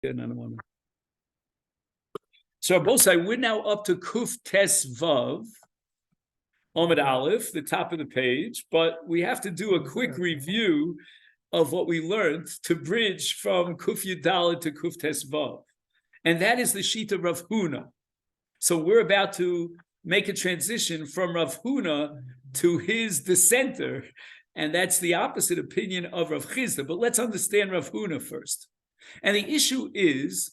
So Bosai, we're now up to Kuf Tes Vav, Omid Aleph, the top of the page, but we have to do a quick review of what we learned to bridge from Kuf Yudalad to Kuf Tes Vav. And that is the sheet of Rav Huna. So we're about to make a transition from Rav Huna to his dissenter, and that's the opposite opinion of Rav Chizda. But let's understand Rav Huna first. And the issue is,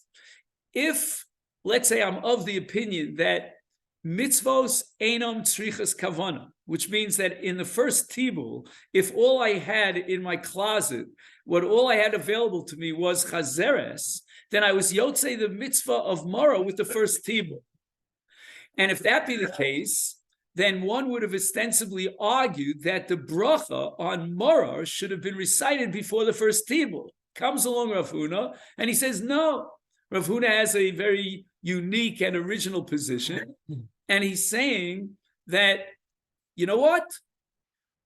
if, let's say I'm of the opinion that mitzvos einam tzrichas kavana, which means that in the first tibul, if all I had in my closet, all I had available to me was chazeres, then I was yotzei the mitzvah of Mara with the first tibul. And if that be the case, then one would have ostensibly argued that the bracha on Mara should have been recited before the first tibul. Comes along Rav Huna, and he says, no. Rav Huna has a very unique and original position, and he's saying that, you know what?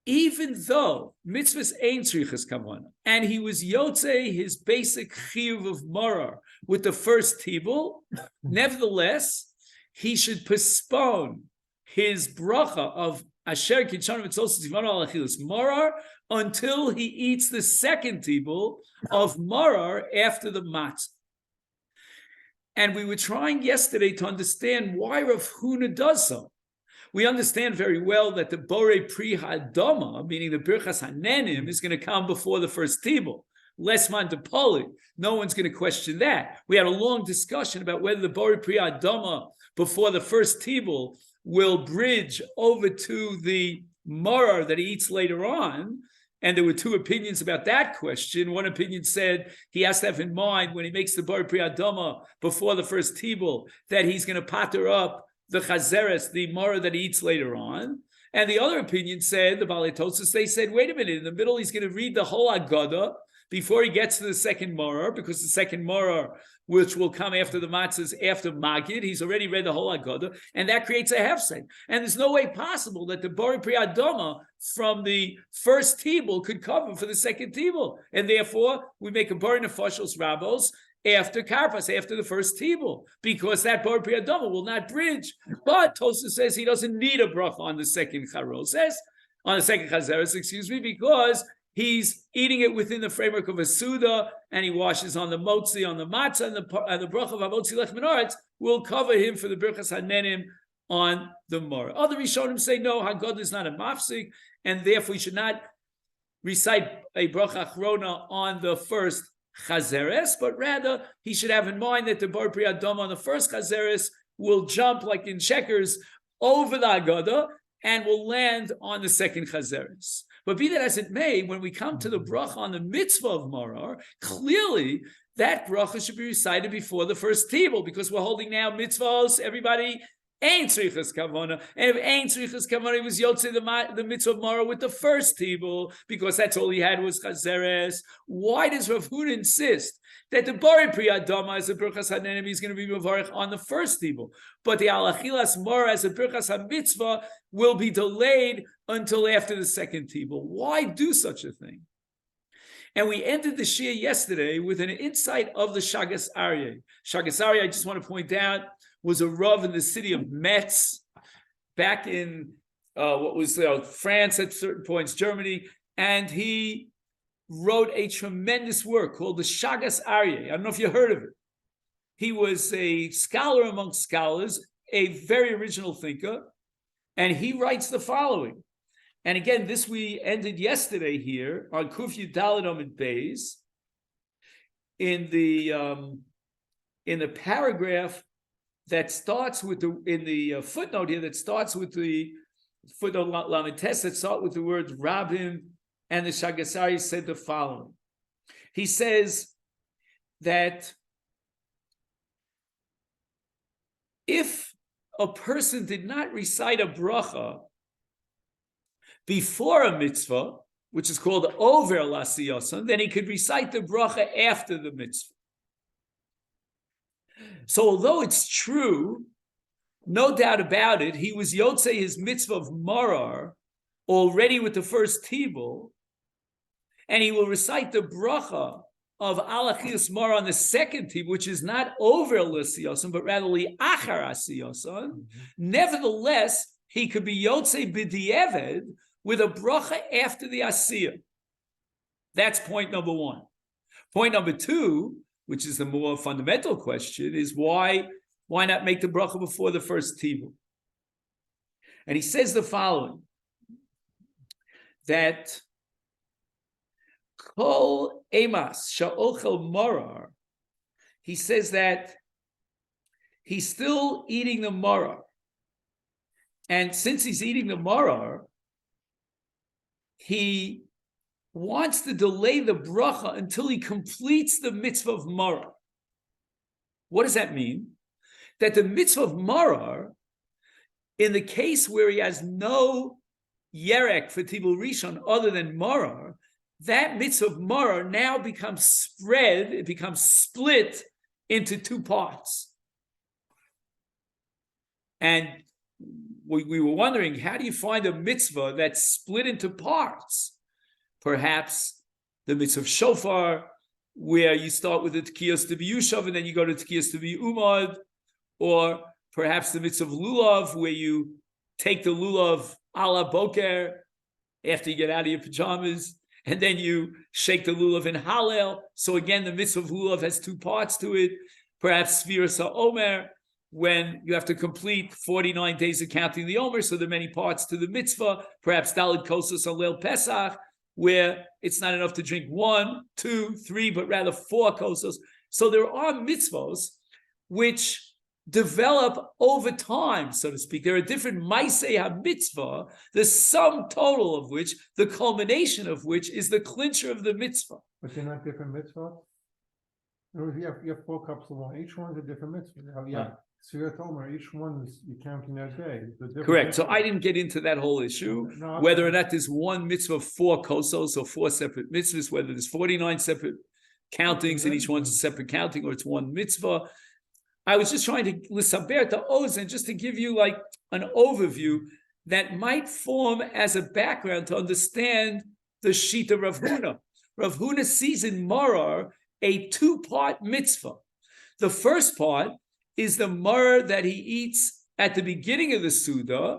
Even though mitzvahs ain't tzrichas kavana, and he was yotzei his basic chiyuv of Mara with the first tibul, nevertheless, he should postpone his bracha of Asher Kitchanu Mitzvos Tivanu Alachilas Marar until he eats the second tibul of Marar after the matzah. And we were trying yesterday to understand why Rav Huna does so. We understand very well that the Borei Pri Hadama, meaning the Birchas Hanenim, is going to come before the first tibul. Lesman Depoli. No one's going to question that. We had a long discussion about whether the Borei Pri Hadama before the first tibul will bridge over to the Marar that he eats later on. And there were two opinions about that question. One opinion said he has to have in mind when he makes the Borei Pri Hadama before the first tibul that he's going to pater up the chazeres, the Marar that he eats later on. And the other opinion said, the Balei Tosfos, they said, wait a minute, in the middle he's going to read the whole Agada before he gets to the second Marar, because the second Marar, which will come after the matzahs, after Magid, he's already read the whole Agada, and that creates a hefsek. And there's no way possible that the Borei Pri Hadama from the first tibul could cover for the second tibul. And therefore, we make a Borei Nefashos Rabos after Karpas, after the first tibul, because that Borei Pri Hadama will not bridge. But Tosfos says he doesn't need a bracha on the second Charoses, on the second Chazeres, because he's eating it within the framework of a Suda, and he washes on the motzi, on the matzah, and the bracha of Hamotzi Lech Menaretz will cover him for the Birchas Hanenim on the Mara. Other Rishonim say, no, Haggadah is not a mafsik, and therefore he should not recite a bracha achrona on the first Chazeres, but rather he should have in mind that the Borei Pri Hadama on the first Chazeres will jump like in checkers over the Haggadah and will land on the second Chazeres. But be that as it may, when we come to the bracha on the mitzvah of Marar, clearly that bracha should be recited before the first tibul, because we're holding now mitzvahs, everybody ain't tzrichas kavana. And if ain't tzrichas kavana, he was yotzei the mitzvah of Marar with the first tibul, because that's all he had was chazeres. Why does Rav Huna insist that the Borei Pri Hadama as a Birchas Hanenim is going to be mevarich on the first tibul, but the Alachilas Marar as a Birchas HaMitzvah will be delayed until after the second tibul? Why do such a thing? And we ended the Shia yesterday with an insight of the Shagas Aryeh. Shagas Aryeh, I just want to point out, was a Rav in the city of Metz, back in France at certain points, Germany, and he wrote a tremendous work called the Shagas Aryeh. I don't know if you heard of it. He was a scholar among scholars, a very original thinker, and he writes the following. And again, this we ended yesterday here on Kuf Yudalad Amud Beis, in the paragraph that starts with the footnote here that starts with the footnote Lamites that start with the word Rabim. And the Shagas Aryeh said the following. He says that if a person did not recite a bracha before a mitzvah, which is called over lasiyasan, then he could recite the bracha after the mitzvah. So although it's true, no doubt about it, he was yotzei his mitzvah of Marar already with the first tibul, and he will recite the bracha of Alachias Mara on the second tibul, which is not over L'Siyosan, but rather Li'achar Asiyosan, nevertheless, he could be Yotzei B'di'eved with a bracha after the Asiyah. That's point number one. Point number two, which is the more fundamental question, is why not make the bracha before the first tibul? And he says the following, that Kol Emas Sha'ochel Morar, he says that he's still eating the morar. And since he's eating the morar, he wants to delay the bracha until he completes the mitzvah of morar. What does that mean? That the mitzvah of morar, in the case where he has no yerek for tibul rishon other than morar, that mitzvah of morar now becomes spread, it becomes split into two parts. And we were wondering, how do you find a mitzvah that's split into parts? Perhaps the mitzvah of shofar, where you start with the tekiyos to be yushav and then you go to tekiyos to be umad, or perhaps the mitzvah of lulav, where you take the lulav ala boker after you get out of your pajamas, and then you shake the lulav in Hallel. So again, the mitzvah of lulav has two parts to it. Perhaps Sfiras HaOmer, when you have to complete 49 days of counting the Omer, so there are many parts to the mitzvah. Perhaps Daled Kosos on Leil Pesach, where it's not enough to drink 1, 2, 3, but rather 4 kosos. So there are mitzvos which develop over time, so to speak. There are different Masechet HaMitzvah, the sum total of which, the culmination of which, is the clincher of the mitzvah. But they're not different mitzvahs? You have 4 cups of wine. Each one's a different mitzvah. Yeah. Sfirat Omer, each one is you counting that day. Correct. So I didn't get into that whole issue, whether or not there's one mitzvah of 4 kosos, or 4 separate mitzvahs, whether there's 49 separate countings and each one's a separate counting, or it's one mitzvah. I was just trying to lisaber to ozen, just to give you like an overview that might form as a background to understand the Shita Rav Huna. Rav Huna sees in Morar a 2-part mitzvah. The first part is the morar that he eats at the beginning of the Suda,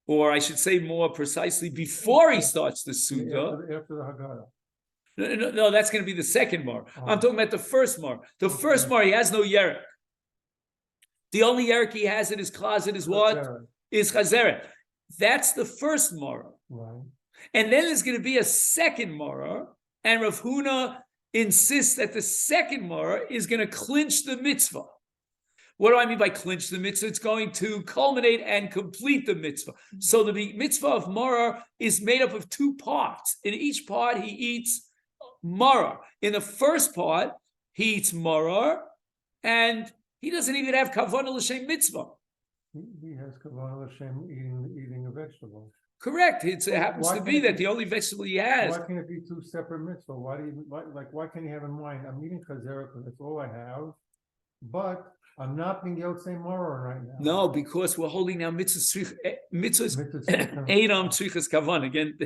or I should say more precisely, before he starts the Suda. After the Haggadah. No, that's going to be the second mar. I'm talking about the first mar. The first mar, he has no yerek. The only yerek he has in his closet is what? Is chazeret. That's the first mar. Right. And then there's going to be a second mar, and Rav Huna insists that the second mar is going to clinch the mitzvah. What do I mean by clinch the mitzvah? It's going to culminate and complete the mitzvah. So the mitzvah of mar is made up of 2 parts. In each part, he eats marar. In the first part, he eats marar, and he doesn't even have kavanah l'shem mitzvah. He has kavanah l'shem eating a vegetable. Correct. It happens to be that the only vegetable he has. Why can't it be 2 separate mitzvahs? Why can't he have in mind, I'm eating chazera because that's all I have, but I'm not being Yotzei Morar right now. No, because we're holding now mitzvahs Eidam Tzrichas Kavan. Again,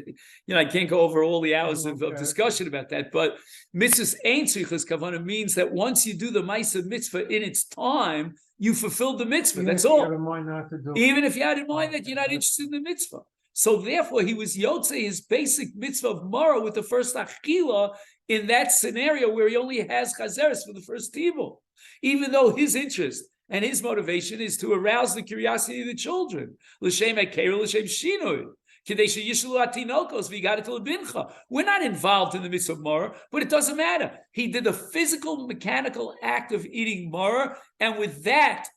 I can't go over all the hours of discussion about that, but mitzvahs Ein Tzrichas Kavan means that once you do the Ma'aseh mitzvah in its time, you fulfilled the mitzvah. Even that's all. You have in mind not to do Even if you had in mind that you're not interested in the mitzvah. So therefore, he was Yotzei his basic mitzvah of Mara with the first Achila in that scenario where he only has Chazeres for the first tibul. Even though his interest and his motivation is to arouse the curiosity of the children. L'shem ekera, l'shem shinui. Kadesha yishlu atinokos v'yigadet lebincha. We're not involved in the mitzvah of Mara, but it doesn't matter. He did the physical, mechanical act of eating Mara, and with that,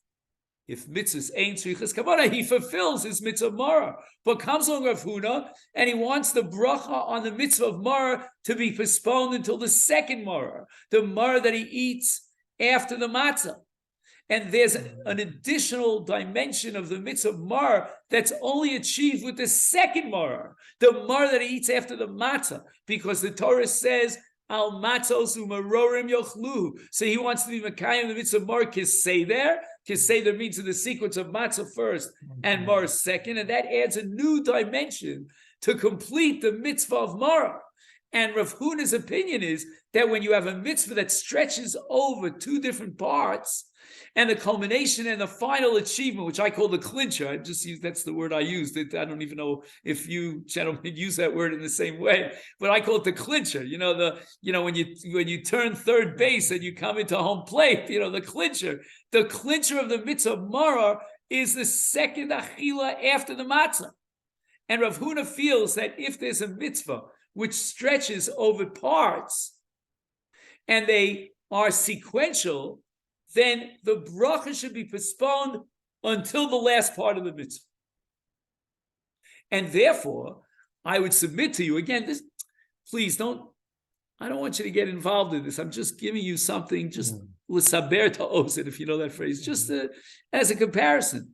if mitzvahs ain't tzrichas kavanah, he fulfills his mitzvah of Mara. But comes along Rav Huna, and he wants the bracha on the mitzvah of Mara to be postponed until the second Mara, the Mara that he eats after the matzah. And there's an additional dimension of the mitzvah of Mar that's only achieved with the second Mar, the Mar that he eats after the matzah, because the Torah says, Al matzos umarorim yochlu. So he wants to be Mekayim the mitzvah of Mar Kiseder. Kiseder means in the sequence of matzah first and Mar second, and that adds a new dimension to complete the mitzvah of Mar. And Rav Huna's opinion is that when you have a mitzvah that stretches over two different parts, and the culmination and the final achievement, which I call the clincher, I just use, that's the word I used. I don't even know if you gentlemen use that word in the same way, but I call it the clincher. When you turn third base and you come into home plate, the clincher. The clincher of the mitzvah maror is the second achila after the matzah. And Rav Huna feels that if there's a mitzvah which stretches over parts and they are sequential, then the bracha should be postponed until the last part of the mitzvah. And therefore, I would submit to you, again, this, please I don't want you to get involved in this. I'm just giving you something, just l'saber ta'osid, if you know that phrase, just as a comparison.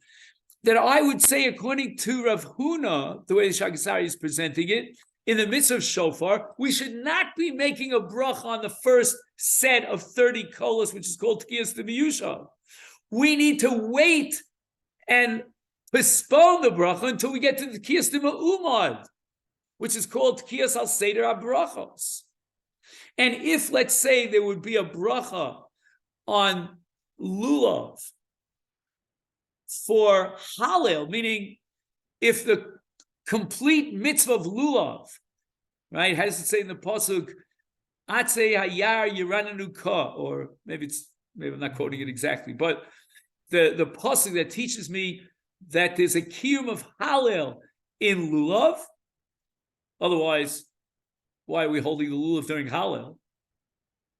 That I would say, according to Rav Huna, the way the Shagasari is presenting it, in the midst of shofar, we should not be making a bracha on the first set of 30 kolos, which is called Tkiyas D'Miyusha. We need to wait and postpone the bracha until we get to the Tkiyas D'Ma'umad, which is called Tkiyas Al Seder HaBrachos. And if, let's say, there would be a bracha on lulav for Hallel, meaning if the complete mitzvah of lulav, right? How does it say in the pasuk? Atzei hayar yirananu ka, or maybe I'm not quoting it exactly, but the pasuk that teaches me that there's a kiyum of Hallel in lulav. Otherwise, why are we holding the lulav during Hallel?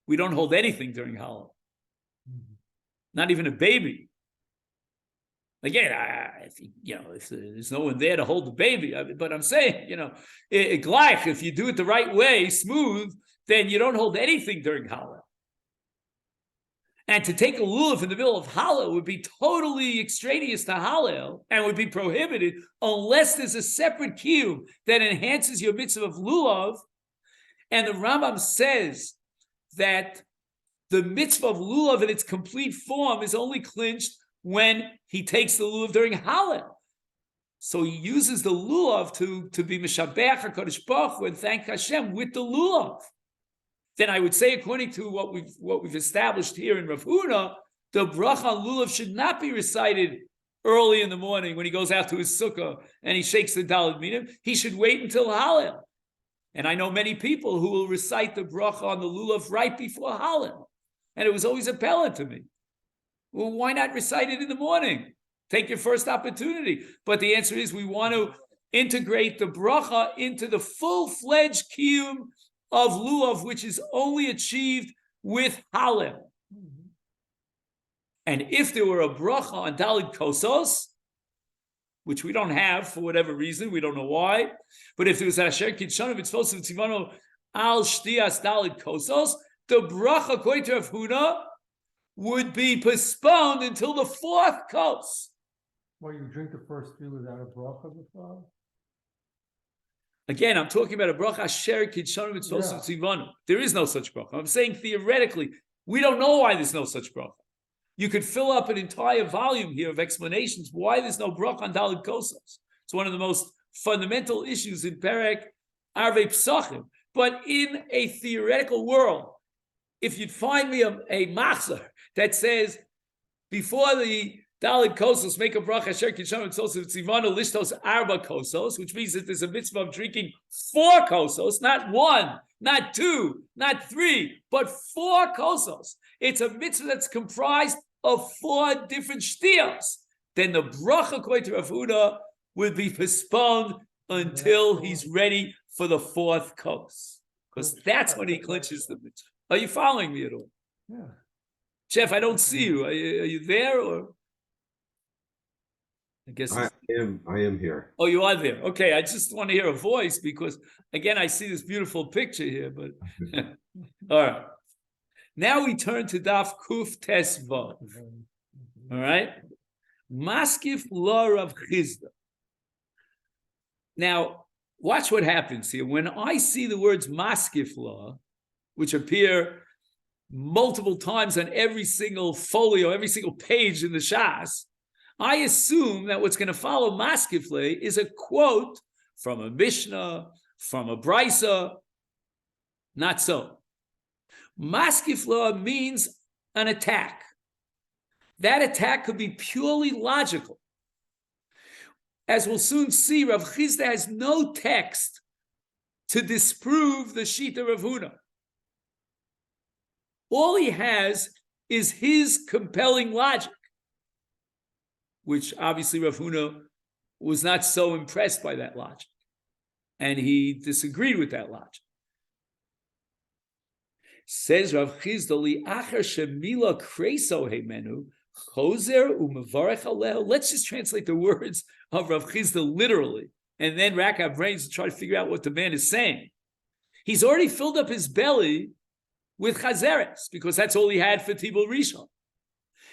We don't hold anything during Hallel, not even a baby. Again, if there's no one there to hold the baby, but I'm saying, if you do it the right way, smooth, then you don't hold anything during Hallel. And to take a lulav in the middle of Hallel would be totally extraneous to Hallel and would be prohibited unless there's a separate kiyum that enhances your mitzvah of lulav. And the Rambam says that the mitzvah of lulav in its complete form is only clinched when he takes the lulav during Hallel. So he uses the lulav to be Meshabeach HaKadosh Baruch Hu and thank Hashem with the lulav. Then I would say, according to what we've established here in Rav Huna, the bracha on lulav should not be recited early in the morning when he goes out to his sukkah and he shakes the Daled Minim. He should wait until Hallel. And I know many people who will recite the bracha on the lulav right before Hallel. And it was always appalling to me. Well, why not recite it in the morning? Take your first opportunity. But the answer is we want to integrate the bracha into the full-fledged kiyum of lulav, which is only achieved with Hallel. And if there were a bracha on Daled Kosos, which we don't have for whatever reason, we don't know why, but if there was Asher Kitshanu Mitzvos Tzivano Al Shtias Daled Kosos, the bracha according to Rav Huna would be postponed until the fourth kos. Well, you drink the first three without a bracha before? Again, I'm talking about a bracha asher kitshanu mitzvos tzivanu. There is no such bracha. I'm saying theoretically, we don't know why there's no such bracha. You could fill up an entire volume here of explanations why there's no bracha on Daled Kosos. It's one of the most fundamental issues in Perek Arvei Pesachim. But in a theoretical world, if you'd find me a machzor that says before the Daled Kosos make a bracha asher kitshanu mitzvos tzivanu lishtos arba kosos, which means that there's a mitzvah of drinking 4 kosos, not 1, not 2, not 3, but 4 kosos. It's a mitzvah that's comprised of 4 different shtiyos. Then the bracha according to Rav Huna would be postponed until he's ready for the 4th kos, because that's when he clinches the mitzvah. Are you following me at all? Yeah. Jeff, I don't see you. Are you there or? I guess I am here. Oh, you are there. Okay, I just want to hear a voice because again I see this beautiful picture here. But all right, now we turn to Daf Kuf Tes Vav. All right, Maskif La Rav Chizda. Now, watch what happens here. When I see the words Maskif La, which appear multiple times on every single folio, every single page in the Shas, I assume that what's going to follow Maskifle is a quote from a Mishnah, from a Brisa. Not so. Maskifla means an attack. That attack could be purely logical. As we'll soon see, Rav Chisda has no text to disprove the Shita Rav Huna. All he has is his compelling logic, which obviously Rav Huna was not so impressed by that logic, and he disagreed with that logic. Says Rav Chisda, Li'achar shemila kreso heimenu chozer u'mevarech alehu. Let's just translate the words of Rav Chisda literally, and then rack our brains to try to figure out what the man is saying. He's already filled up his belly with chazeres, because that's all he had for Tibul Rishon.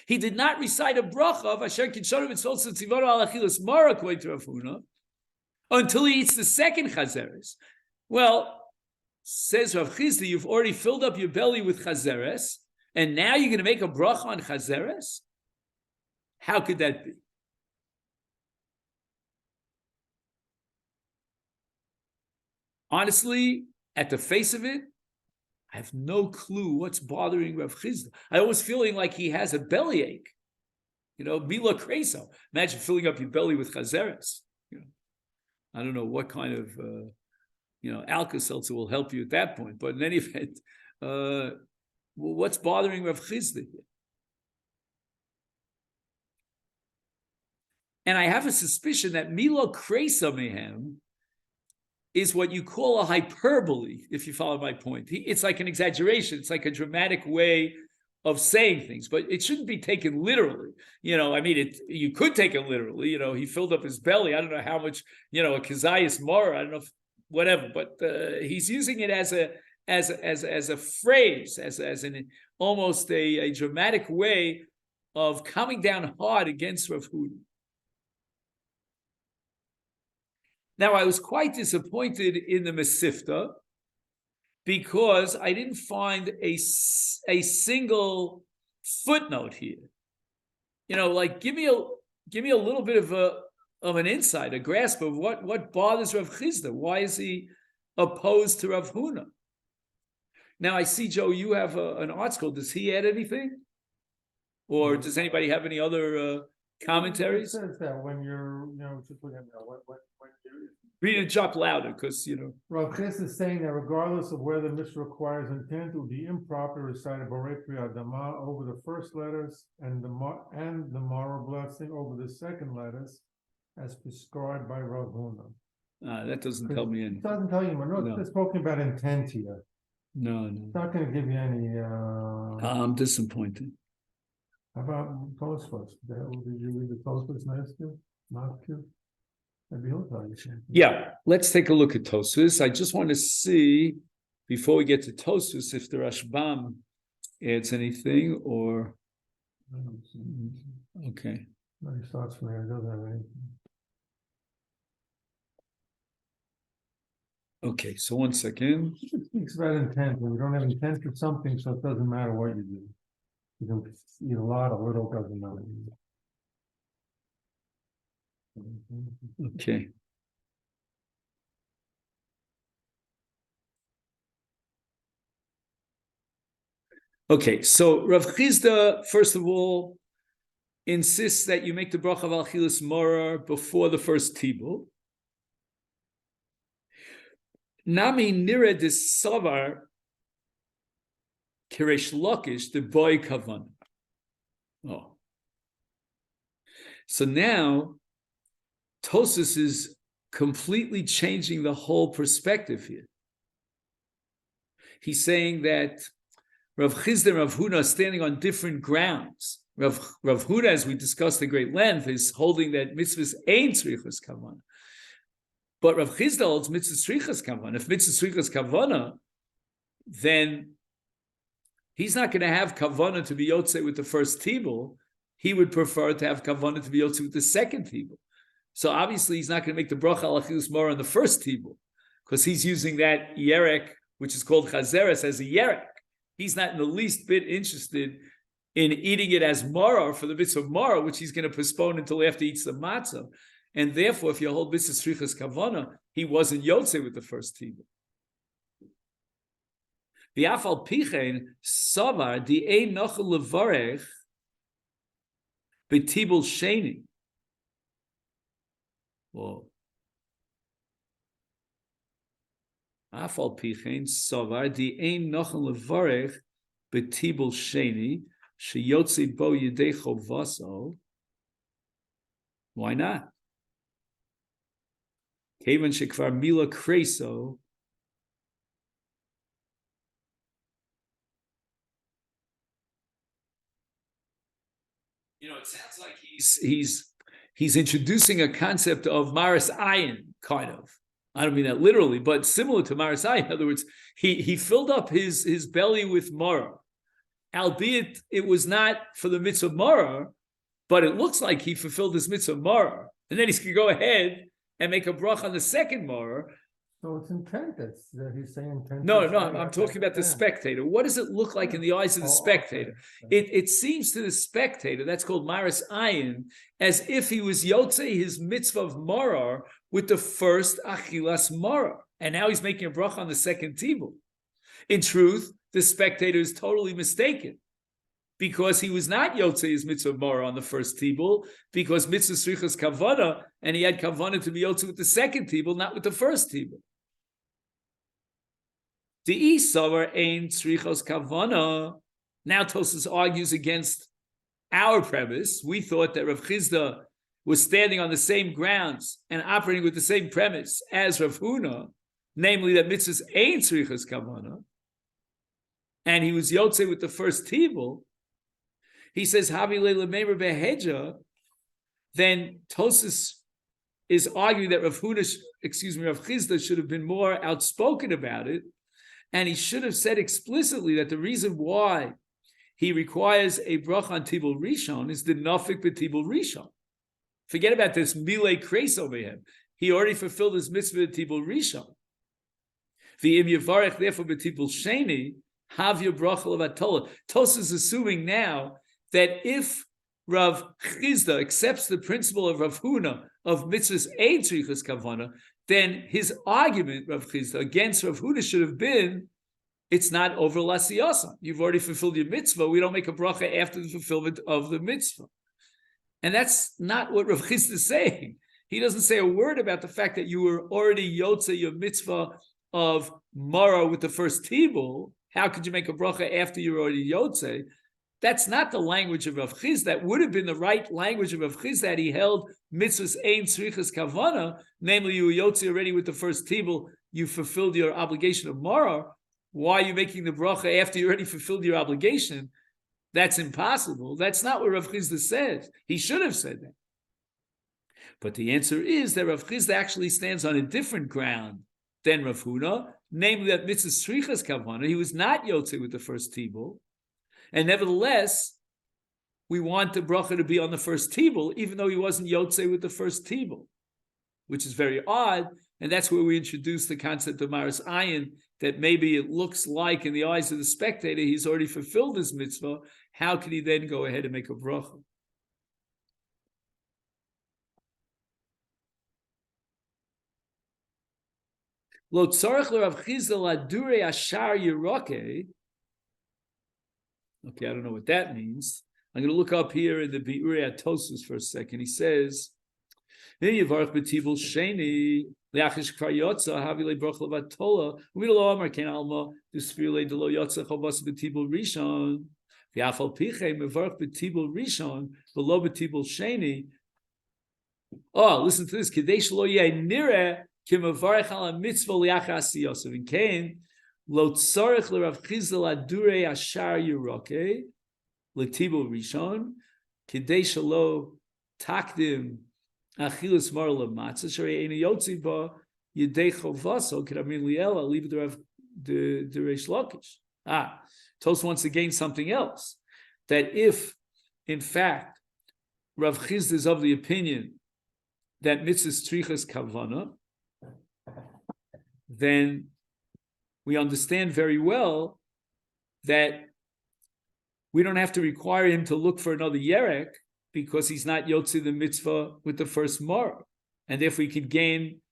He did not recite a bracha of Asher Kitshanu Mitzvot Tzivanu Al Achilas Mara according to Rav Huna until he eats the second chazeres. Well, says Rav Chisda, you've already filled up your belly with chazeres, and now you're going to make a bracha on chazeres? How could that be? Honestly, at the face of it, I have no clue what's bothering Rav Chisda. I always feeling like he has a bellyache. Mila Kreso. Imagine filling up your belly with chazeres. I don't know what kind of, Alka-Seltzer will help you at that point. But in any event, what's bothering Rav Chisda here? And I have a suspicion that Mila Kreso Mehem is what you call a hyperbole, if you follow my point. It's like an exaggeration. It's like a dramatic way of saying things, but it shouldn't be taken literally. You could take it literally. He filled up his belly. I don't know how much, a Kazayas Mara, I don't know whatever, but he's using it as a phrase, as an almost a dramatic way of coming down hard against Rav Huna. Now, I was quite disappointed in the Masifta because I didn't find a single footnote here. Give me a little bit of an insight, a grasp of what bothers Rav Chisda. Why is he opposed to Rav Huna? Now, I see, Joe, you have an art school. Does he add anything? Or does anybody have any other commentaries? It says that when you're, just look at when you're. Read it, drop louder, because Rav Chisda is saying that regardless of whether Mishnah requires intent, it would be improper to recite a Borei Pri Adama over the first letters and the Mara blessing over the second letters, as prescribed by Rav Huna. That doesn't tell me anything. It doesn't tell you, no. It's talking about intent here. No. It's not going to give you any. I'm disappointed. How about Tosfos? Did you read the Tosfos nice to? Not to? Maybe he'll tell you something. Yeah, let's take a look at Tosfos. I just want to see, before we get to Tosfos, if the Rashbam adds anything or. Okay. No, he starts from there. It doesn't have anything. Okay, so 1 second. It speaks about intent, and we don't have intent for something, so it doesn't matter what you do. You can eat a lot, a little, doesn't matter. Okay. Okay, so Rav Chisda, first of all, insists that you make the bracha of Al-Chilas Morah before the first Tibul. Nami nira disavar kiresh lokish the boy kavan. Oh. So now Tosfos is completely changing the whole perspective here. He's saying that Rav Chisda and Rav Huna are standing on different grounds. Rav Huna, as we discussed at great length, is holding that mitzvahs ain't tzrichas kavanah. But Rav Chisda holds mitzvahs tzrichas kavanah. If mitzvahs tzrichas kavanah, then he's not going to have kavanah to be yotzei with the first tibul. He would prefer to have kavanah to be yotzei with the second tibul. So obviously he's not going to make the bracha al achilas morah on the first tibul, because he's using that yerek, which is called chazeres, as a yerek. He's not in the least bit interested in eating it as maror for the mitzvah of maror, which he's going to postpone until after he eats the matzah. And therefore, if you hold mitzvah tzrichas kavana, he wasn't yotzei with the first tibul. V'afal pichein savar di ein nochel levarech betibul sheni. Whoa. Afal pichein savar di ein nochel levarech betibul sheni sheyotzi bo yedei chovaso. Why not? Kevan shekvar mila kreso. It sounds like he's introducing a concept of maris ayin, kind of. I don't mean that literally, but similar to maris ayin. In other words, he filled up his belly with mara, albeit it was not for the mitzvah mara, but it looks like he fulfilled his mitzvah mara, and then he's going to go ahead and make a brach on the second mara. So it's intent. That's he's saying intent. No, I'm talking about the spectator. What does it look like in the eyes of the spectator? Okay. It seems to the spectator, that's called maris ayin, as if he was yotzei his mitzvah of maror with the first achilas maror, and now he's making a bracha on the second tibul. In truth, the spectator is totally mistaken, because he was not yotzei his mitzvah of maror on the first tibul, because mitzvah srichas kavana, and he had kavana to be yotzei with the second tibul, not with the first tibul. The Isavar ain't Srichos Kavana. Now Tosfos argues against our premise. We thought that Rav Chizda was standing on the same grounds and operating with the same premise as Rav Huna, namely that mitzvahs ain't Srichos Kavana, and he was Yotzei with the first tibul. He says Havi Le'Lemeir Beheja. Then Tosfos is arguing that Rav Chizda should have been more outspoken about it. And he should have said explicitly that the reason why he requires a bracha on Tibul Rishon is the nafik b'Tibul Rishon. Forget about this milei kreis over him. He already fulfilled his mitzvah Tibul Rishon. V'im yivarech therefore b'Tibul Sheni have your bracha levatollah. Tosfos is assuming now that if Rav Chizda accepts the principle of Rav Huna of mitzvahs ein tzrichas kavana, then his argument, Rav Chizda, against Rav Huna should have been, it's not over l'asiyasa. You've already fulfilled your mitzvah. We don't make a bracha after the fulfillment of the mitzvah. And that's not what Rav Chizda is saying. He doesn't say a word about the fact that you were already yotzei your mitzvah of mara with the first tibul. How could you make a bracha after you're already yotzei? That's not the language of Rav Chizda. That would have been the right language of Rav Chizda that he held mitzvahs ein tzrichas kavana, namely you were yotzi already with the first tibul, you fulfilled your obligation of maror. Why are you making the bracha after you already fulfilled your obligation? That's impossible. That's not what Rav Chizda says. He should have said that. But the answer is that Rav Chizda actually stands on a different ground than Rav Huna, namely that mitzvahs tzrichas kavana, he was not yotzi with the first tibul. And nevertheless, we want the bracha to be on the first tibul, even though he wasn't yotzei with the first tibul, which is very odd. And that's where we introduce the concept of maris ayin, that maybe it looks like in the eyes of the spectator he's already fulfilled his mitzvah. How can he then go ahead and make a bracha? Lo tzarech l'Rav Chizda ladurei ashar yiroke. Okay, I don't know what that means. I'm going to look up here in the Bi'urei Tosfos for a second. He says, "Yivarach b'Tibul Sheni le'achish kvar yotza havi le'brach levatola u'milo amar ken alma d'spir le'delo yotza chavas b'Tibul Rishon v'afal pichei mevarach b'Tibul Rishon v'lo b'Tibul Sheni." Oh, listen to this. Kidei shelo yeh nireh ki mevarach ala mitzvah le'achas yosef. In Cain, lo tzarech l'Rav Chizda ladurei ashar yiroke l'Tibul Rishon kidei shelo takdim achilas mar lematzah sharei einu yotzi ba yedei chovaso k'ramir liela leave the Reish Lakish. Tosfos wants to gain something else, that if in fact Rav Chizda is of the opinion that mitzvah tzrichas kavana, then we understand very well that we don't have to require him to look for another yerek because he's not yotzi the mitzvah with the first mar, and therefore he could gain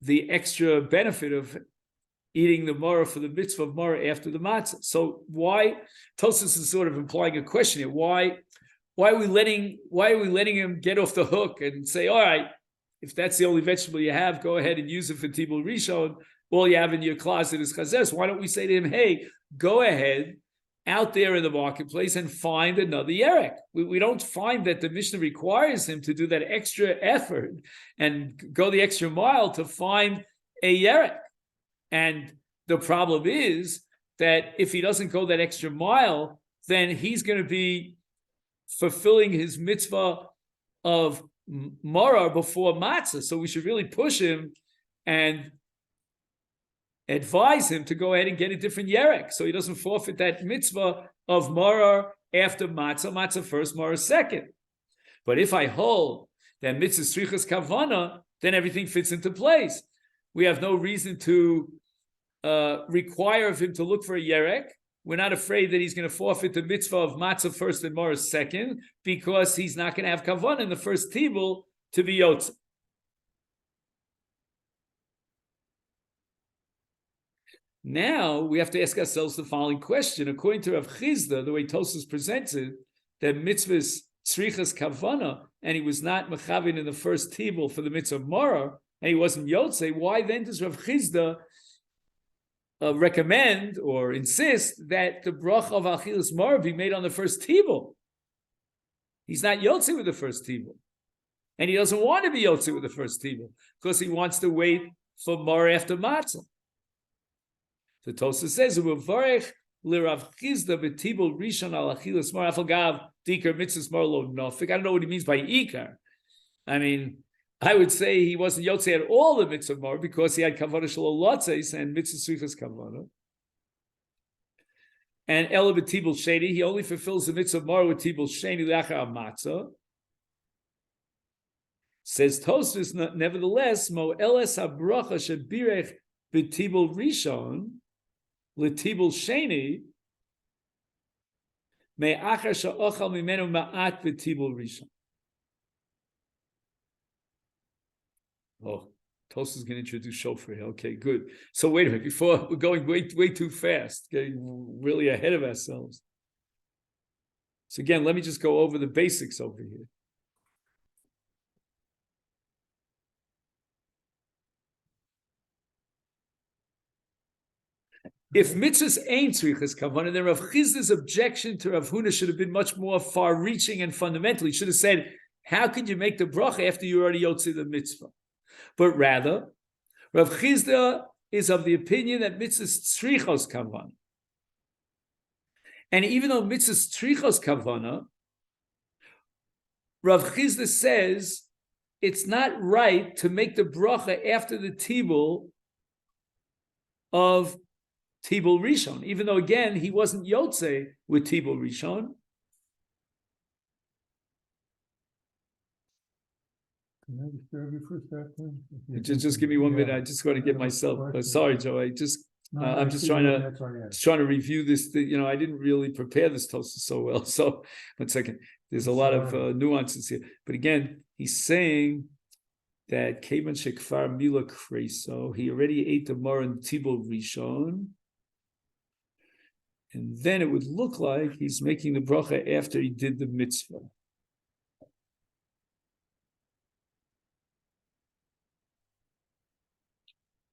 the extra benefit of eating the maror for the mitzvah of maror after the matzah. So why? Tosfos is sort of implying a question here. Why are we letting him get off the hook and say, all right, if that's the only vegetable you have, go ahead and use it for Tibul Rishon. All you have in your closet is chazes. Why don't we say to him, hey, go ahead out there in the marketplace and find another yerek? We don't find that the Mishnah requires him to do that extra effort and go the extra mile to find a yerek. And the problem is that if he doesn't go that extra mile, then he's going to be fulfilling his mitzvah of maror before matzah. So we should really push him and advise him to go ahead and get a different yerek, so he doesn't forfeit that mitzvah of maror after matzah. Matzah first, maror second. But if I hold that mitzvah tzrichas kavana, then everything fits into place. We have no reason to require of him to look for a yerek. We're not afraid that he's going to forfeit the mitzvah of matzah first and maror second, because he's not going to have kavana in the first tibul to be yotze. Now we have to ask ourselves the following question. According to Rav Chizda, the way Tosfos presents it, that mitzvahs tzrichas kavana, and he was not mechavin in the first tibul for the mitzvah of maror, and he wasn't yotze, why then does Rav Chizda recommend or insist that the bracha of achilas maror be made on the first tibul? He's not yotze with the first tibul, and he doesn't want to be yotze with the first tibul because he wants to wait for maror after matzah. The Tosfos says, "Uvarech l'Rav Chizda b'tibul rishon al achilas maror afagav dikar mitzvahs maror lo nafik." I don't know what he means by ikar. I mean, I would say he wasn't yotze at all the mitzvah of maror because he had kavanah shalol lotzes and mitzvah tzrichas kavanah. And ela b'tibul sheni, he only fulfills the mitzvah of maror with tibul sheni l'achar matzah. Says Tosfos, nevertheless, mo eles habracha shebirech b'tibul rishon l'tibul sheni me'achar sha'ochal mimenu ma'at b'tibul rishon. Oh, Tosfos is going to introduce shofar here. Okay, good. So wait a minute, before we're going way too fast, getting really ahead of ourselves. So again, let me just go over the basics over here. If mitzvahs ain't tzrichas kavanah, then Rav Chizda's objection to Rav Huna should have been much more far-reaching and fundamental. He should have said, how could you make the bracha after you already yotze the mitzvah? But rather, Rav Chizda is of the opinion that mitzvahs tzrichos kavanah. And even though mitzvahs tzrichos kavanah, Rav Chizda says it's not right to make the bracha after the tibul of Tibul Rishon, even though again he wasn't yotze with Tibul Rishon. Can I disturb you for a second? Just give me 1 minute. I just got to get myself. Sorry, Joe. I'm just trying to review this. I didn't really prepare this Tosfos so well. So 1 second. There's a lot of nuances here. But again, he's saying that Kevan Shekfar Mila Kreso, he already ate the maror in Tibul Rishon. And then it would look like he's making the bracha after he did the mitzvah.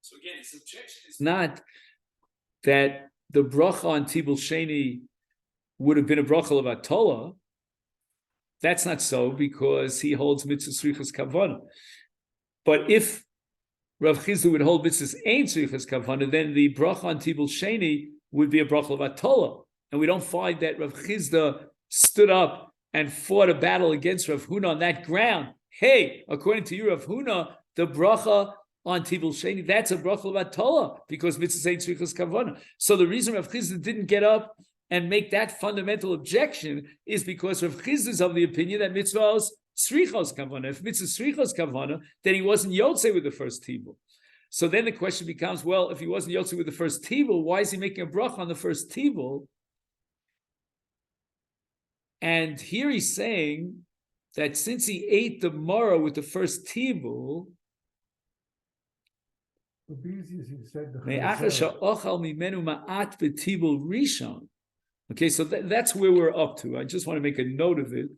So again, his objection is not that the bracha on Tibul Sheni would have been a bracha of Atola. That's not so, because he holds mitzvah tzrichas kavanah. But if Rav Chizda would hold mitzvahs ain't tzrichas kavanah, then the bracha on Tibul Sheni would be a bracha of Atola. And we don't find that Rav Chizda stood up and fought a battle against Rav Huna on that ground. Hey, according to you, Rav Huna, the bracha on Tibul Sheni, that's a bracha of Atola, because mitzvahs ain't tzrichas kavanah. So the reason Rav Chizda didn't get up and make that fundamental objection is because Rav Chizda is of the opinion that mitzvahs tzrichos kavanah. If mitzvahs tzrichos kavanah, then he wasn't yotze with the first tibul. So then the question becomes, well, if he wasn't yotze with the first tibul, why is he making a bracha on the first tibul? And here he's saying that since he ate the maror with the first tibul, The easiest you said the Me'achar chazeret. she'ochal mimenu ma'at b'tibul rishon. Okay, so that's where we're up to. I just want to make a note of it.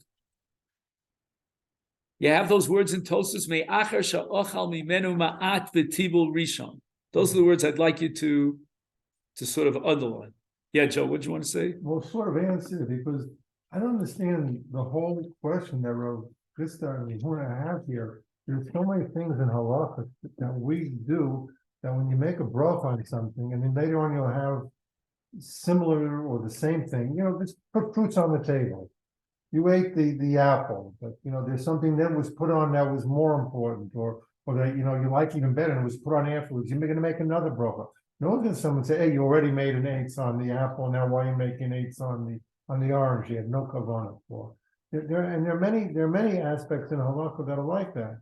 You have those words in Tosfos, me'achar she'ochal mimenu ma'at b'tibul rishon. Those are the words I'd like you to sort of underline. Yeah, Joe, what do you want to say? Well, sort of answer, because I don't understand the whole question that Rav Krista and Huna have here. There's so many things in halacha that we do that when you make a bracha on something, and then later on you'll have similar or the same thing, just put fruits on the table. You ate the apple, but there's something that was put on that was more important, or that you like even better, and it was put on afterwards. You're going to make another bracha. No one's going to someone say, "Hey, you already made an eighth on the apple. Now why are you making eighths on the orange? You had no kavanah for." There are many aspects in halacha that are like that.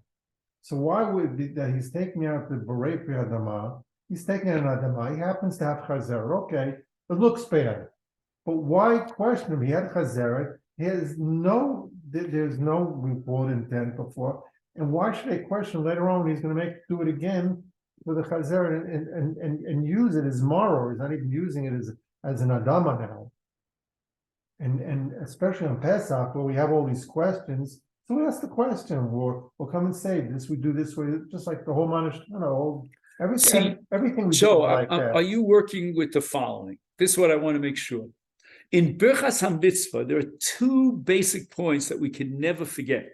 So why would it be that he's taking out the borei pri adama? He's taking out an adama. He happens to have chazer. Okay, it looks bad, but why question him? He had chazer. There's no report intent before, and why should I question later on when he's going to do it again with a chazer and use it as maror? He's not even using it as an adama now. And especially on Pesach, where we have all these questions, so we ask the question, we'll come and say this, we do this way, just like the whole everything we Joe, do like that. Are you working with the following? This is what I want to make sure. In Birchas HaMitzvah, there are two basic points that we can never forget.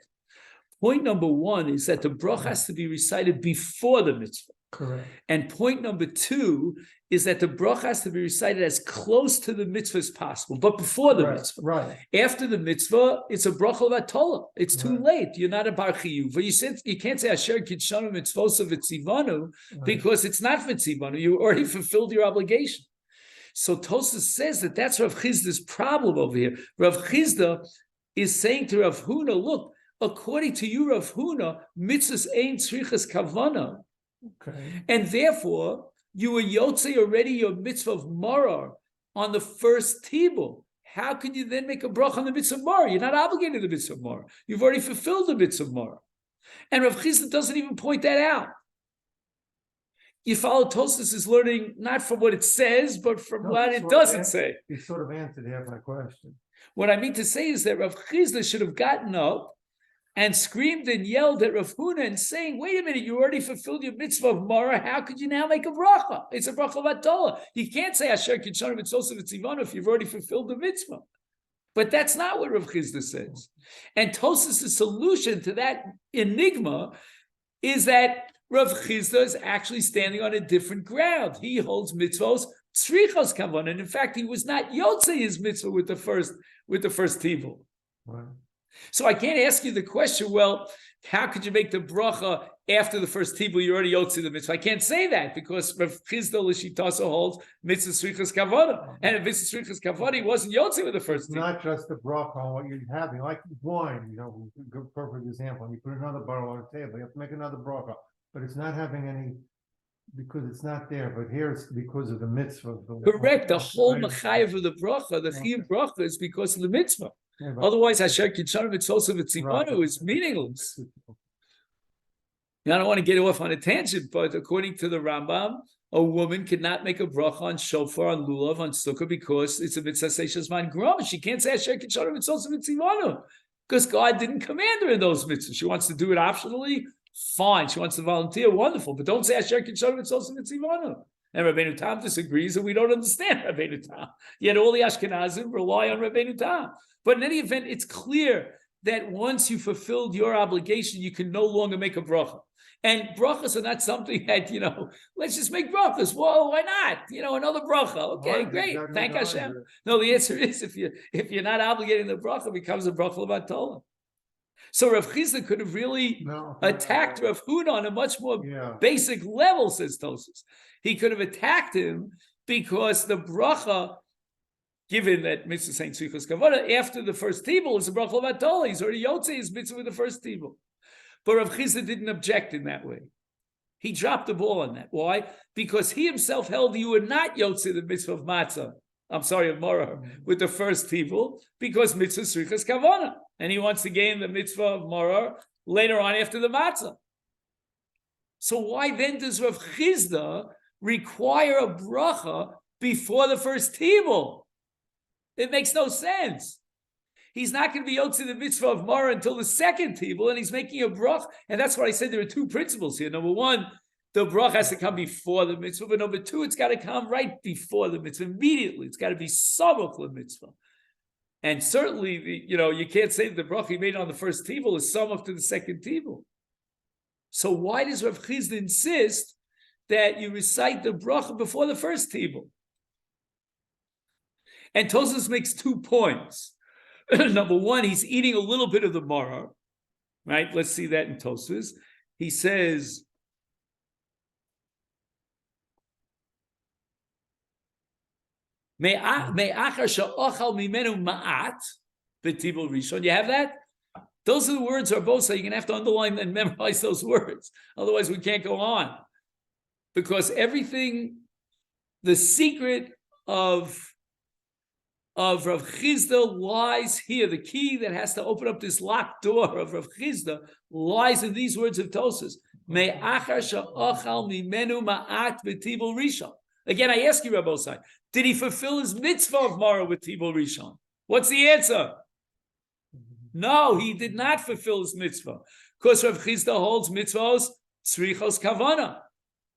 Point number one is that the bracha has to be recited before the mitzvah. Correct. And point number two is that the bracha has to be recited as close to the mitzvah as possible, but before the mitzvah. Right. After the mitzvah, it's a bracha of atola. It's too late. You're not a bar chiyuv. You can't say asher kitshanu mitzvosa v'tzivanu because it's not v'tzivanu. You already fulfilled your obligation. So Tosfos says that's Rav Chizda's problem over here. Rav Chizda is saying to Rav Huna, look, according to you, Rav Huna, mitzvahs ain't tzrichas kavana. Okay. And therefore, you were yotze already your mitzvah of Marar on the first tibul. How can you then make a bracha on the mitzvah of Marar? You're not obligated to the mitzvah of Marar. You've already fulfilled the mitzvah of Marar. And Rav Chizda doesn't even point that out. You follow Tosfos is learning not from what it says, but from what it doesn't say. He sort of answered half my question. What I mean to say is that Rav Chizda should have gotten up and screamed and yelled at Rav Huna and saying, wait a minute, you already fulfilled your mitzvah of Mara. How could you now make a bracha? It's a bracha of Atola. You can't say Asher Kitshanu Mitzvos V'tzivanu if you've already fulfilled the mitzvah. But that's not what Rav Chizda says. And Tosfos' solution to that enigma is that Rav Chizda is actually standing on a different ground. He holds mitzvos tzrichos kavan, and in fact, he was not yotze his mitzvah with the first tibul. Right. So I can't ask you the question, well, how could you make the bracha after the first tibul? You already yotze the mitzvah. I can't say that because Rav Chizda l'shitaso holds mitzvah tzrichos kavana, and if mitzvah tzrichos kavana, he wasn't yotze with the first tibul. Not just the bracha on what you're having, like wine. Good perfect example. You put another bottle on the table, you have to make another bracha. But it's not having any, because it's not there, but here it's because of the mitzvah. Correct. The whole mechayev of the bracha, the chiyuv bracha, is because of the mitzvah. Yeah, otherwise, Asher Kitshanu Mitzvosa V'tzivanu is meaningless. Now, I don't want to get off on a tangent, but according to the Rambam, a woman cannot make a bracha on shofar, on lulav, on sukkah, because it's a mitzvah seishas man grom. She can't say Asher Kitshanu Mitzvosa V'tzivanu because God didn't command her in those mitzvahs. She wants to do it optionally. Fine, she wants to volunteer, wonderful, but don't say Asher Kitshanu Mitzvosa V'tzivanu. And Rabbeinu Tam disagrees, and we don't understand Rabbeinu Tam. Yet all the Ashkenazim rely on Rabbeinu Tam. But in any event, it's clear that once you fulfilled your obligation, you can no longer make a bracha. And brachas are not something that, let's just make brachas. Well, why not? Another bracha. Okay, great. Thank Hashem. No, the answer is if you're not obligating the bracha, it becomes a bracha of Atola. So Rav Chizda could have really attacked Rav Huna on a much more basic level, says Tosfos. He could have attacked him because the bracha, given that mitzvah saying tzrichos kavana, after the first tibul is a bracha of Atola. He's already yotze his mitzvah with the first tibul. But Rav Chizda didn't object in that way. He dropped the ball on that. Why? Because he himself held you were not yotze the mitzvah of matzah. Of Morah, with the first tibul, because mitzvah tzrichos kavana. And he wants to gain the mitzvah of Morah later on after the matzah. So why then does Rav Chizda require a bracha before the first tibul? It makes no sense. He's not going to be yotze the mitzvah of Mara until the second tibul, and he's making a bracha. And that's why I said there are two principles here. Number one, the bracha has to come before the mitzvah, but number two, it's got to come right before the mitzvah, immediately. It's got to be samach the mitzvah. And certainly, you can't say that the bracha he made on the first tibul is samach to the second tibul. So why does Rav Chizda insist that you recite the bracha before the first tibul? And Tosfos makes 2 points. Number one, he's eating a little bit of the maror, right? Let's see that in Tosfos. He says, "Me'achar she'ochal mimenu ma'at b'tibul rishon." You have that? Those are the words are both, so you're going to have to underline and memorize those words. Otherwise, we can't go on. Because everything, the secret of Rav Chizda lies here. The key that has to open up this locked door of Rav Chizda lies in these words of Tosfos. Me'achar she'ochal mimenu ma'at b'tibul rishon. Again, I ask you, Rabbi Osai, did he fulfill his mitzvah of Mara with tibul rishon? What's the answer? No, he did not fulfill his mitzvah. Because Rav Chizda holds mitzvahs tzrichos kavana.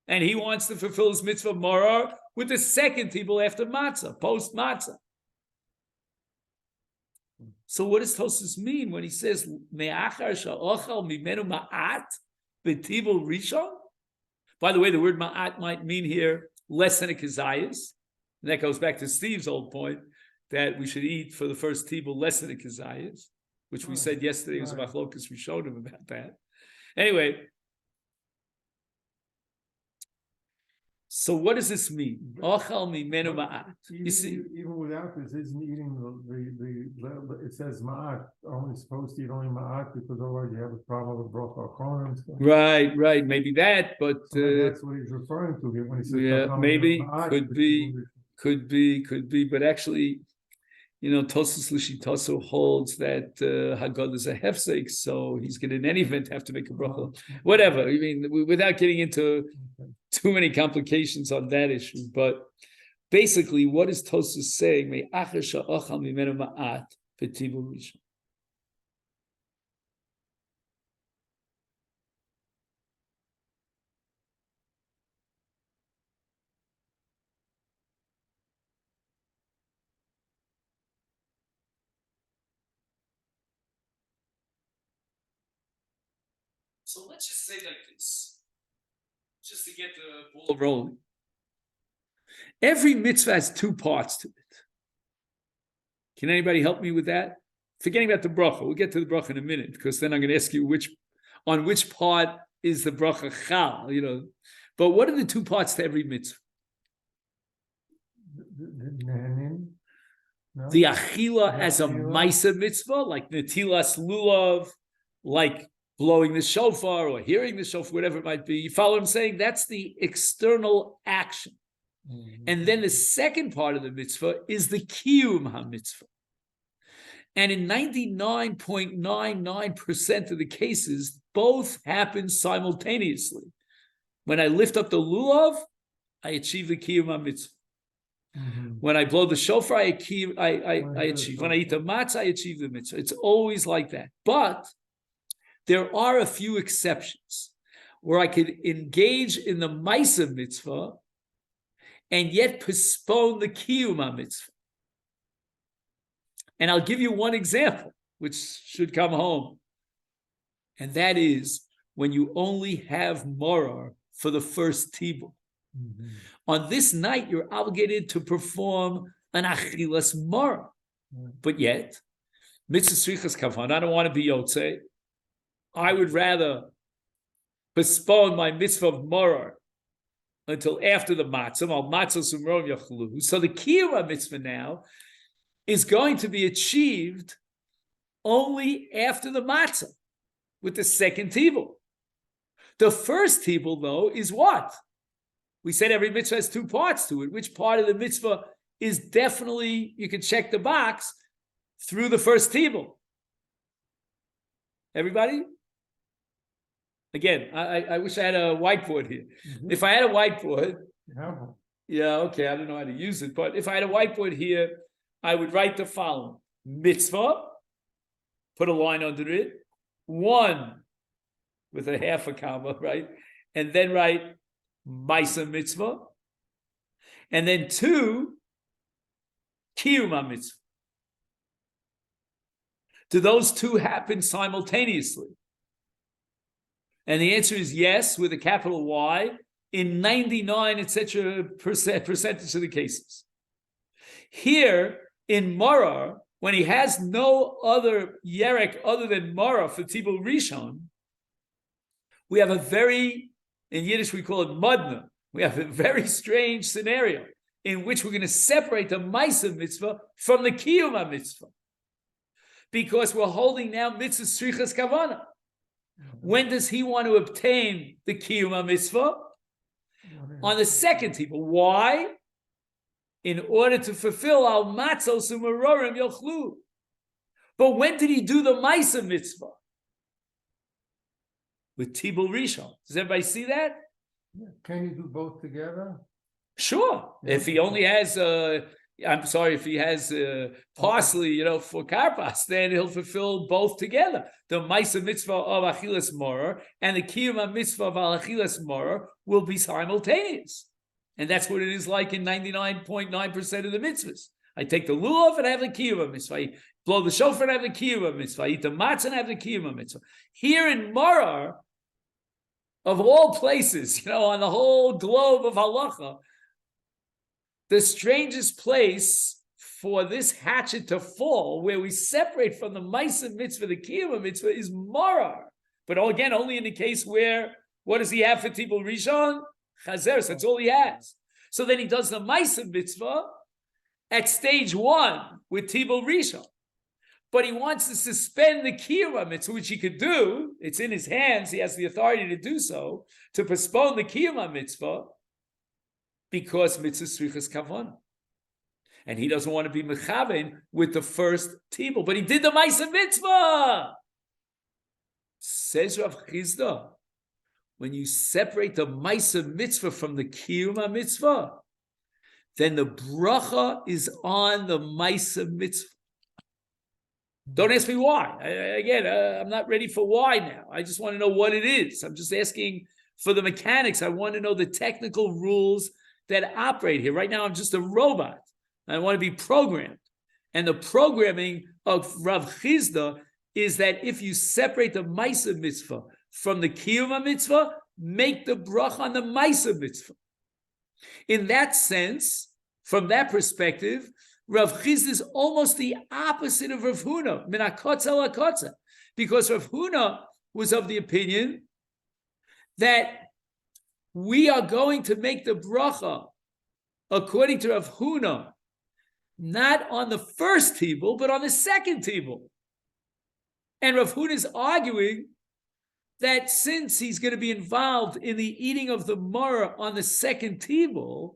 And he wants to fulfill his mitzvah Mara with the second tibul after matzah, post matzah. So what does Tosfos mean when he says me'achar she'ochal mimenu ma'at b'tibul rishon? By the way, the word ma'at might mean here less than a kazayas. And that goes back to Steve's old point that we should eat for the first tibul less than a kazayas, which we said yesterday was a machlokas. We showed him about that. Anyway, so what does this mean? Ochal mimenu ma'at. You see, even without this, isn't eating the it says ma'at, only supposed to eat only ma'at because otherwise you have a problem with bracha achonim. Right, maybe that, but So that's what he's referring to here when he says maybe ma'at, could be, but actually, Tosfos L'shitaso holds that Haggadah is a hefsek, so he's going to in any event have to make a bracha. Whatever. I mean, without getting into too many complications on that issue, but basically, what is Tosfos saying? Me'achar she'ochal mimenu ma'at b'tibul rishon. So let's just say like this, just to get the ball rolling. Every mitzvah has 2 parts to it. Can anybody help me with that? Forgetting about the bracha, we'll get to the bracha in a minute, because then I'm going to ask you on which part is the bracha chal, But what are the 2 parts to every mitzvah? The achila as a maisa mitzvah, like netilas lulav, like blowing the shofar or hearing the shofar, whatever it might be. You follow what I'm saying? That's the external action. Mm-hmm. And then the second part of the mitzvah is the kiyum ha-mitzvah. And in 99.99% of the cases, both happen simultaneously. When I lift up the lulav, I achieve the kiyum ha-mitzvah. Mm-hmm. When I blow the shofar, I achieve. When I eat the matzah, I achieve the mitzvah. It's always like that. But there are a few exceptions where I could engage in the Maisa mitzvah and yet postpone the Kiyum mitzvah. And I'll give you one example, which should come home. And that is when you only have Morar for the first tibul. Mm-hmm. On this night, you're obligated to perform an achilas Morar. Mm-hmm. But yet, mitzvah tzrichas kavan, I don't want to be yotze. I would rather postpone my mitzvah of Morar until after the matzah. So the kiyum mitzvah now is going to be achieved only after the matzah with the second tibul. The first tibul, though, is what? We said every mitzvah has 2 parts to it. Which part of the mitzvah is definitely, you can check the box, through the first tibul? Everybody? Again, I wish I had a whiteboard here. Mhm. If I had a whiteboard, You have one. yeah, okay, I don't know how to use it, but if I had a whiteboard here, I would write the following: mitzvah, put a line under it, 1 with a half a comma, right? And then write Maisa mitzvah, and then 2, Kiyuma mitzvah. Do those 2 happen simultaneously? And the answer is yes, with a capital Y, in 99, etc. percentage of the cases. Here in Marar, when he has no other yerek other than Marar for Tibul Rishon, we have a very, in Yiddish we call it mudna, we have a very strange scenario in which we're going to separate the Maisa mitzvah from the Kiyuma mitzvah. Because we're holding now mitzvah strichas kavana. When does he want to obtain the Kiyuma mitzvah? On the second tibul. Why? In order to fulfill al matzos umarorim yochlu. But when did he do the Maisa mitzvah? With Tibul Rishon. Does everybody see that? Can you do both together? Sure. If he only has, if he has parsley, for karpas, then he'll fulfill both together. The Maisa mitzvah of Achilas Morer and the Kiyuma mitzvah of Achilas Morer will be simultaneous. And that's what it is like in 99.9% of the mitzvahs. I take the lulav and I have the Kiyuma mitzvah. I blow the shofar and I have the Kiyuma mitzvah. I eat the matzah and I have the Kiyuma mitzvah. Here in Morer, of all places, on the whole globe of halacha, the strangest place for this hatchet to fall, where we separate from the Maisa mitzvah, the Kiyuma mitzvah, is Marar. But again, only in the case where, what does he have for Tibul Rishon? Chazeres, that's all he has. So then he does the Maisa mitzvah at stage 1 with Tibul Rishon. But he wants to suspend the Kiyuma mitzvah, which he could do. It's in his hands. He has the authority to do so, to postpone the Kiyuma mitzvah, because mitzvah strichas kavanah. And he doesn't want to be mechaven with the first tibul. But he did the Maisa mitzvah. Says Rav Chizda, when you separate the Maisa mitzvah from the Kiyuma mitzvah, then the bracha is on the Maisa mitzvah. Don't ask me why. I'm not ready for why now. I just want to know what it is. I'm just asking for the mechanics. I want to know the technical rules that operate here. Right now, I'm just a robot. I want to be programmed. And the programming of Rav Chizda is that if you separate the Maisa mitzvah from the Kiyuma mitzvah, make the bracha on the Maisa mitzvah. In that sense, from that perspective, Rav Chizda is almost the opposite of Rav Huna, min hakotza lakotza, because Rav Huna was of the opinion that we are going to make the bracha, according to Rav Huna, not on the first tibul, but on the second tibul. And Rav Huna is arguing that since he's going to be involved in the eating of the maror on the second tibul,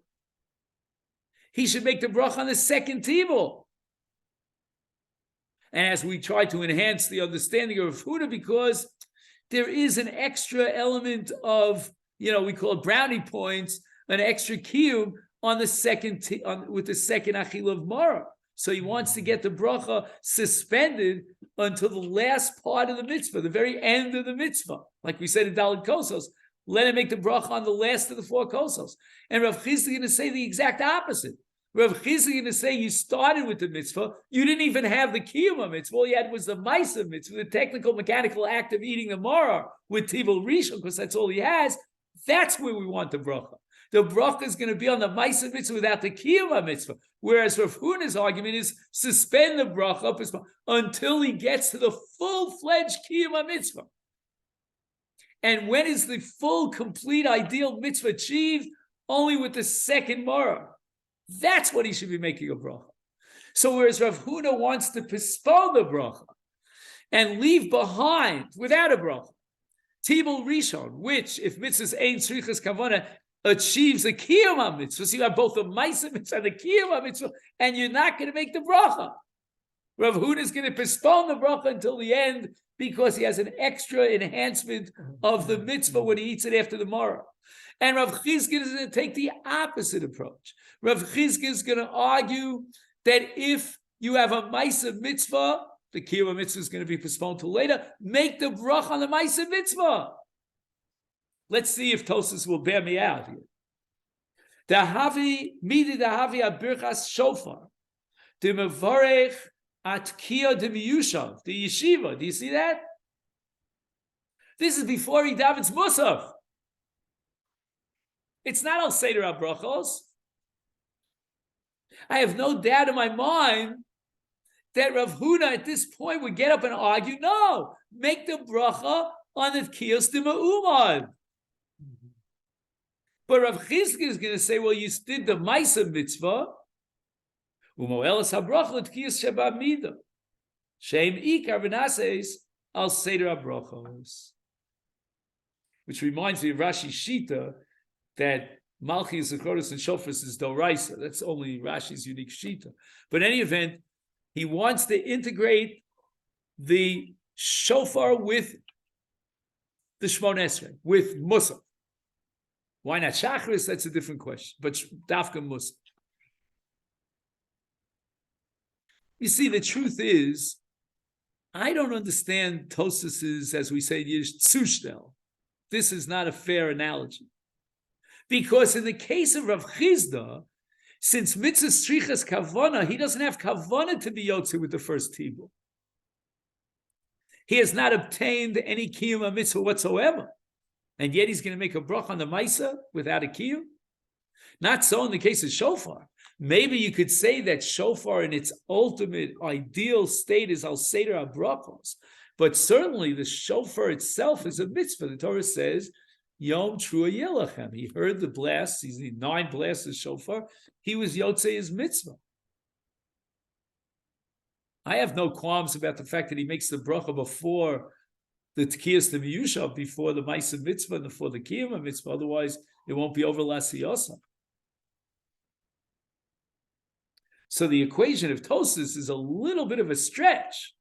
he should make the bracha on the second tibul. And as we try to enhance the understanding of Rav Huna, because there is an extra element of, we call it brownie points, an extra kiyum on the second with the second achil of maror. So he wants to get the bracha suspended until the last part of the mitzvah, the very end of the mitzvah. Like we said in Dalet Kosos, let him make the bracha on the last of the 4 kosos. And Rav Chizda is going to say the exact opposite. Rav Chizda is going to say you started with the mitzvah, you didn't even have the kiyuma mitzvah, all you had was the maisa mitzvah, the technical mechanical act of eating the maror with Tibul Rishon, because that's all he has. That's where we want the bracha. The bracha is going to be on the maisa mitzvah without the kiyuma mitzvah. Whereas Rav Huna's argument is suspend the bracha until he gets to the full-fledged kiyuma mitzvah. And when is the full, complete, ideal mitzvah achieved? Only with the second maror. That's what he should be making a bracha. So whereas Rav Huna wants to postpone the bracha and leave behind, without a bracha, Tibul Rishon, which, if mitzvahs ain't tzrichas kavana, achieves a kiyuma mitzvah. So you have both the maisa mitzvah and the kiyuma mitzvah, and you're not going to make the bracha. Rav Huna is going to postpone the bracha until the end because he has an extra enhancement of the mitzvah when he eats it after the morrow. And Rav Chizkiah is going to take the opposite approach. Rav Chizkiah is going to argue that if you have a Maisa mitzvah, the Kiyum mitzvah is going to be postponed till later. Make the brach on the Maisa mitzvah. Let's see if Tosas will bear me out here. The Havi midi the Havi abirchas shofar, the mevarech at Kiyah de miyushav, the yeshiva. Do you see that? This is before he davens musaf. It's not al seder brachos. I have no doubt in my mind that Rav Huna at this point would get up and argue, no, make the bracha on the kiyos de ma'umad. But Rav Chizkiah is going to say, well, you did the Maisa mitzvah, umoelas habracha l'tkiyos sheba mida, sheim ikar v'naseis al seder habrachos. Which reminds me of Rashi's Shita, that Malchus, Zechronos, and Shofars is Doraisa. That's only Rashi's unique Shita. But in any event, he wants to integrate the shofar with the Shmon Esrei, with Musaf. Why not Shachris? That's a different question. But Dafka Musaf. You see, the truth is, I don't understand Tosas's, as we say in Yiddish, Zushtel. This is not a fair analogy. Because in the case of Rav Chizda, since mitzvah strichas kavana, he doesn't have kavana to be yotze with the first tibul. He has not obtained any kiyum mitzvah whatsoever, and yet he's going to make a brach on the maisa without a kiyum. Not so in the case of shofar. Maybe you could say that shofar in its ultimate ideal state is al seder brachos, but certainly the shofar itself is a mitzvah. The Torah says, Yom Trua Yelachem. He heard the blasts, he's the 9 blasts of shofar. He was Yotzei his mitzvah. I have no qualms about the fact that he makes the bracha before the Tkiyas the Miyushav, before the Maisa mitzvah and before the Kiyama mitzvah. Otherwise, it won't be over Lasiyosa. So the equation of Tosas is a little bit of a stretch.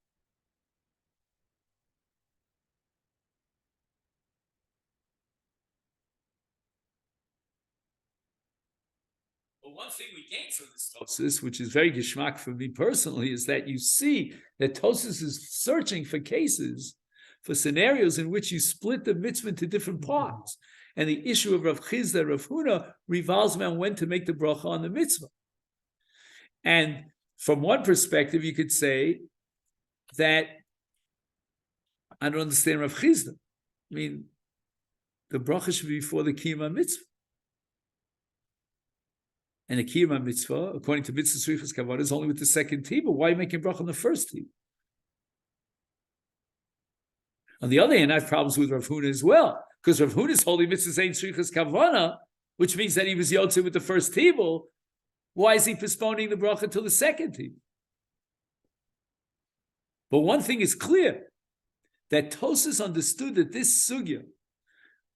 One thing we gain from this Tosas, which is very geschmack for me personally, is that you see that Tosas is searching for cases, for scenarios in which you split the mitzvah into different parts. And the issue of Rav Chizda, Rav Huna revolves around when to make the bracha on the mitzvah. And from one perspective, you could say that I don't understand Rav Chizda. I mean, the bracha should be before the kiyum mitzvah. And the kiyum mitzvah, according to mitzvah srichas kavod, is only with the second tibul. Why are you making bracha on the first tibul? On the other hand, I have problems with Rav Huna as well, because Rav Huna is holding mitzvah ain't srichas kavana, which means that he was yotze with the first tibul. Why is he postponing the bracha till the second tibul? But one thing is clear, that Tosas understood that this sugya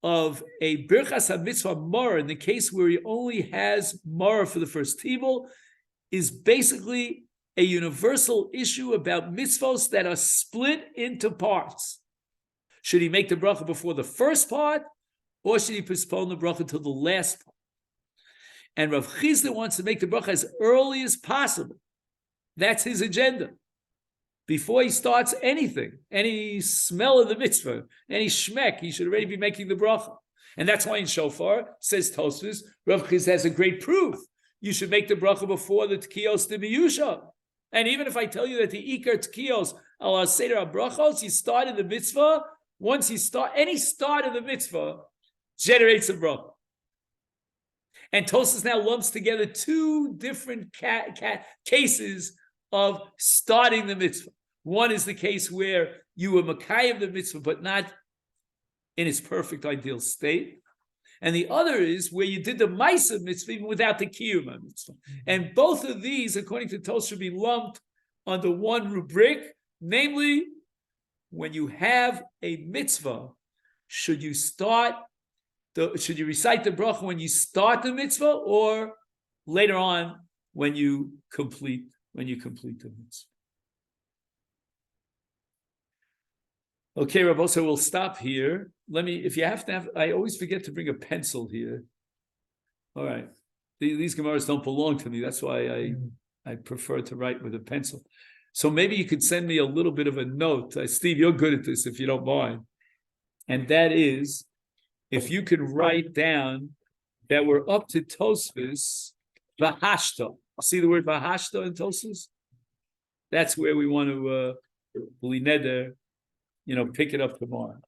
of a birchas ha-mitzvah mara, in the case where he only has mara for the first tibul, is basically a universal issue about mitzvos that are split into parts. Should he make the bracha before the first part, or should he postpone the bracha till the last part? And Rav Chizda wants to make the bracha as early as possible. That's his agenda. Before he starts anything, any smell of the mitzvah, any shmek, he should already be making the bracha. And that's why in Shofar, says Tosfos, Rav Chizda has a great proof. You should make the bracha before the tkiyos de miyusha. And even if I tell you that the ikar tkiyos al seder brachos, you start in the mitzvah, once you start, any start of the mitzvah generates a bracha. And Tosfos now lumps together 2 different cases of starting the mitzvah. One is the case where you were Makayim the mitzvah, but not in its perfect ideal state. And the other is where you did the Maisa mitzvah even without the Kiyum mitzvah. And both of these, according to Tosfos, should be lumped under one rubric, namely, when you have a mitzvah, should you recite the bracha when you start the mitzvah, or later on when you complete the mitzvah? Okay, Rabosa, we'll stop here. If you have to have, I always forget to bring a pencil here. All right. These Gemaras don't belong to me. That's why I prefer to write with a pencil. So maybe you could send me a little bit of a note. Steve, you're good at this if you don't mind. And that is, if you could write down that we're up to Tosfos Vahashta. See the word Vahashta in Tosfos? That's where we want to Neder, pick it up tomorrow.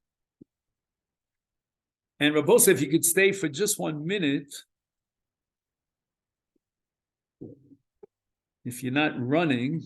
And Rabosa, if you could stay for just 1 minute, if you're not running.